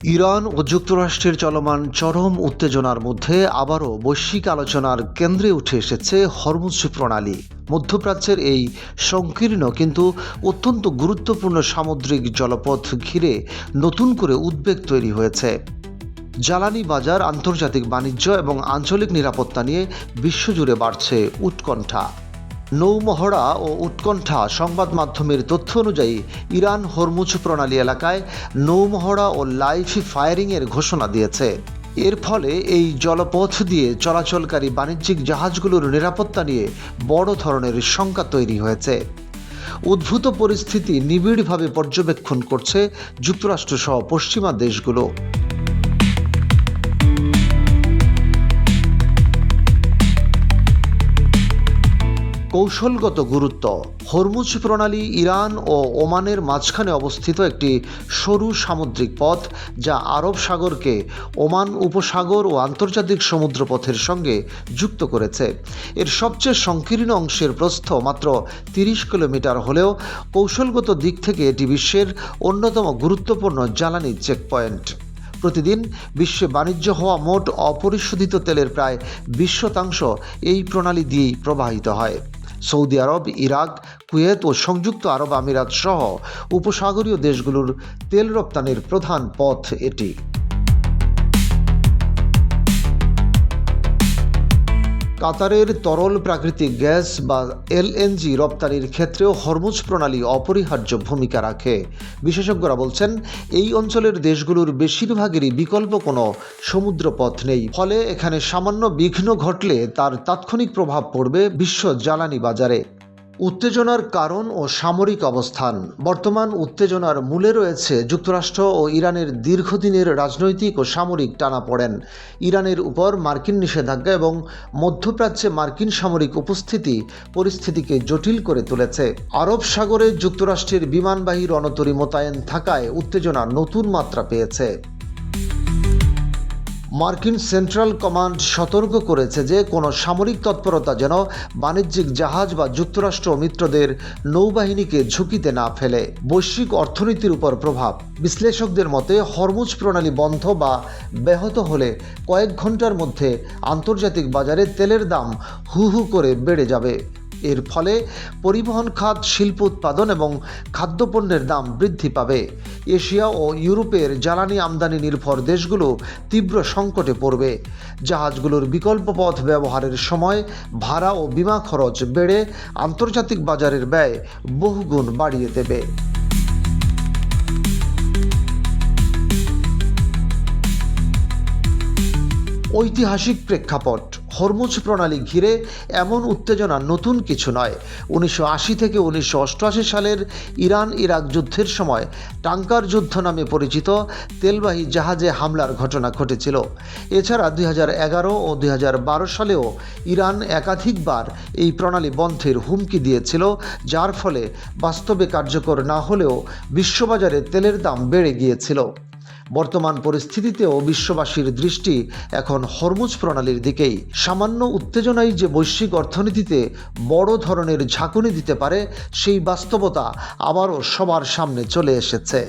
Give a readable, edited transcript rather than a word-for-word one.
Iran ও যুক্তরাষ্ট্রের চলমান চরম উত্তেজনার মধ্যে আবারও বৈশ্বিক আলোচনার কেন্দ্রে উঠে এসেছে হরমুজ প্রণালী। মধ্যপ্রাচ্যের এই সংকীর্ণ কিন্তু অত্যন্ত গুরুত্বপূর্ণ সামুদ্রিক জলপথ ঘিরে নতুন করে উদ্বেগ তৈরি হয়েছে। জ্বালানি বাজার, আন্তর্জাতিক বাণিজ্য এবং আঞ্চলিক নিরাপত্তা নিয়ে বিশ্বজুড়ে বাড়ছে উৎকণ্ঠা। নৌমহড়া ও উৎকণ্ঠা। সংবাদ মাধ্যমের তথ্য অনুযায়ী ইরান হরমুজ প্রণালী এলাকায় নৌমহড়া ও লাইভ ফায়ারিংয়ের ঘোষণা দিয়েছে। এর ফলে এই জলপথ দিয়ে চলাচলকারী বাণিজ্যিক জাহাজগুলোর নিরাপত্তা নিয়ে বড় ধরনের শঙ্কা তৈরি হয়েছে। উদ্ভূত পরিস্থিতি নিবিড়ভাবে পর্যবেক্ষণ করছে যুক্তরাষ্ট্রসহ পশ্চিমা দেশগুলো। কৌশলগত গুরুত্ব। হরমুজ প্রণালী ইরান ও ওমানের মাঝখানে অবস্থিত একটি সরু সামুদ্রিক পথ, যা আরব সাগরকে ওমান উপসাগর ও আন্তর্জাতিক সমুদ্রপথের সঙ্গে যুক্ত করেছে। এর সবচেয়ে সংকীর্ণ অংশের প্রস্থ মাত্র 30 কিলোমিটার হলেও কৌশলগত দিক থেকে এটি বিশ্বের অন্যতম গুরুত্বপূর্ণ জ্বালানি চেকপয়েন্ট। প্রতিদিন বিশ্বে বাণিজ্য হওয়া মোট অপরিশোধিত তেলের প্রায় 20% এই প্রণালী দিয়েই প্রবাহিত হয়। সৌদি আরব, ইরাক, কুয়েত ও সংযুক্ত আরব আমিরাত সহ উপসাগরীয় দেশগুলোর তেল রপ্তানির প্রধান পথ এটি। কাতারের তরল প্রাকৃতিক গ্যাস বা এলএনজি রপ্তানির ক্ষেত্রেও হরমুজ প্রণালী অপরিহার্য ভূমিকা রাখে। বিশেষজ্ঞরা বলছেন, এই অঞ্চলের দেশগুলোর বেশিরভাগেরই বিকল্প কোনো সমুদ্রপথ নেই। ফলে এখানে সামান্য বিঘ্ন ঘটলে তার তাৎক্ষণিক প্রভাব পড়বে বিশ্ব জ্বালানি বাজারে। উত্তেজনার কারণ ও সামরিক অবস্থান। বর্তমান উত্তেজনার মূলে রয়েছে যুক্তরাষ্ট্র ও ইরানের দীর্ঘদিনের রাজনৈতিক ও সামরিক টানাপোড়েন। ইরানের উপর মার্কিন নিষেধাজ্ঞা এবং মধ্যপ্রাচ্যে মার্কিন সামরিক উপস্থিতি পরিস্থিতিকে জটিল করে তুলেছে। আরব সাগরে যুক্তরাষ্ট্রের বিমানবাহী রণতরী মোতায়েন থাকায় উত্তেজনা নতুন মাত্রা পেয়েছে। মার্কিন সেন্ট্রাল কমান্ড সতর্ক করেছে যে কোনো সামরিক তৎপরতা যেন বাণিজ্যিক জাহাজ বা যুক্তরাষ্ট্র মিত্রদের নৌবাহিনীকে ঝুঁকিতে না ফেলে। বৈশ্বিক অর্থনীতির উপর প্রভাব। বিশ্লেষকদের মতে, হরমুজ প্রণালী বন্ধ বা ব্যাহত হলে কয়েক ঘন্টার মধ্যে আন্তর্জাতিক বাজারে তেলের দাম হু হু করে বেড়ে যাবে। এর ফলে পরিবহন খাত, শিল্প উৎপাদন এবং খাদ্যপণ্যের দাম বৃদ্ধি পাবে। এশিয়া ও ইউরোপের জ্বালানি আমদানি নির্ভর দেশগুলো তীব্র সংকটে পড়বে। জাহাজগুলোর বিকল্প পথ ব্যবহারের সময় ভাড়া ও বিমা খরচ বেড়ে আন্তর্জাতিক বাজারের ব্যয় বহুগুণ বাড়িয়ে দেবে। ঐতিহাসিক প্রেক্ষাপট। হরমুজ প্রণালী ঘিরে এমন উত্তেজনা নতুন কিছু নয়। 1980 থেকে 1988 সালের ইরান ইরাক যুদ্ধের সময় টাঙ্কার যুদ্ধ নামে পরিচিত তেলবাহী জাহাজে হামলার ঘটনা ঘটেছিল। এছাড়া 2011 ও 2012 সালেও ইরান একাধিকবার এই প্রণালী বন্ধের হুমকি দিয়েছিল, যার ফলে বাস্তবে কার্যকর না হলেও বিশ্ববাজারে তেলের দাম বেড়ে গিয়েছিল। বর্তমান পরিস্থিতিতেও বিশ্ববাসীর দৃষ্টি এখন হরমুজ প্রণালীর দিকেই। সামান্য উত্তেজনাই যে বৈশ্বিক অর্থনীতিতে বড় ধরনের ঝাঁকুনি দিতে পারে, সেই বাস্তবতা আবারও সবার সামনে চলে এসেছে।